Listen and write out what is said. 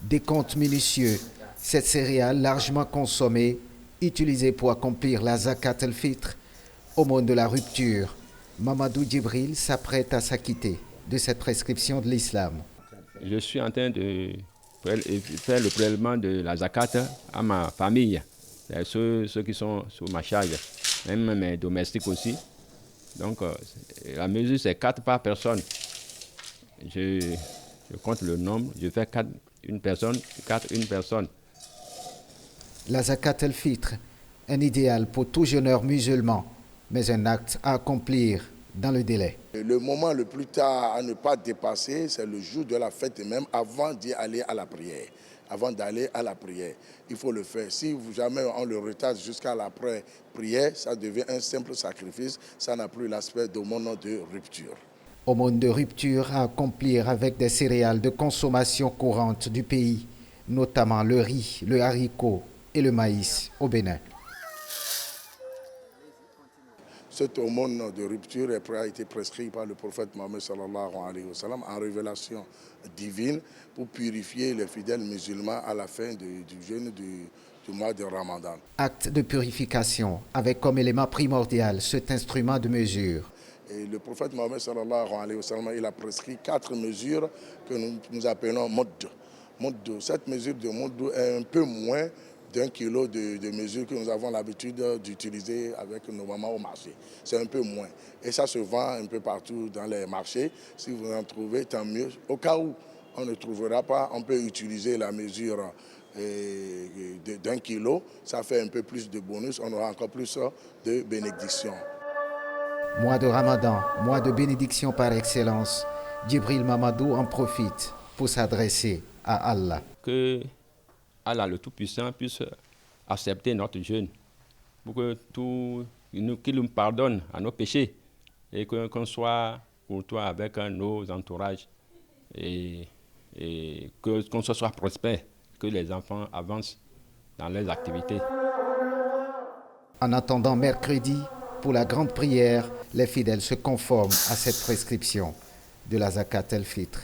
Décompte minutieux, cette céréale largement consommée, utilisée pour accomplir la zakat el-fitr, aumône de la rupture. Mamadou Djibril s'apprête à s'acquitter de cette prescription de l'islam. Je suis en train de faire le prélèvement de la zakat à ma famille, ceux qui sont sous ma charge, même mes domestiques aussi. Donc la mesure c'est 4 par personne. Je compte le nombre, je fais 4 une personne. La zakat el-fitr, un idéal pour tout jeûneur musulman, mais un acte à accomplir dans le délai. Le moment le plus tard à ne pas dépasser, c'est le jour de la fête et même avant d'y aller à la prière. Avant d'aller à la prière, il faut le faire. Si jamais on le retarde jusqu'à l'après-prière, ça devient un simple sacrifice, ça n'a plus l'aspect d'aumône de rupture. Aumône de rupture à accomplir avec des céréales de consommation courante du pays, notamment le riz, le haricot et le maïs au Bénin. Cette aumône de rupture a été prescrite par le prophète Mohammed sallallahu alayhi wa sallam en révélation divine pour purifier les fidèles musulmans à la fin du jeûne du mois de Ramadan. Acte de purification avec comme élément primordial cet instrument de mesure. Et le prophète Mohammed sallallahu alayhi wa sallam, il a prescrit 4 mesures que nous appelons modd. Cette mesure de modd est un peu moins d'1 kilo de mesure que nous avons l'habitude d'utiliser avec nos mamans au marché. C'est un peu moins. Et ça se vend un peu partout dans les marchés. Si vous en trouvez, tant mieux. Au cas où on ne trouvera pas, on peut utiliser la mesure d'1 kilo. Ça fait un peu plus de bonus. On aura encore plus de bénédiction. Mois de Ramadan, mois de bénédiction par excellence, Djibril Mamadou en profite pour s'adresser à Allah. Que Allah le Tout-Puissant puisse accepter notre jeûne, pour que qu'il nous pardonne à nos péchés et qu'on soit courtois avec nos entourages et qu'on soit prospère, que les enfants avancent dans leurs activités. En attendant mercredi, pour la grande prière, les fidèles se conforment à cette prescription de la zakat el-fitr.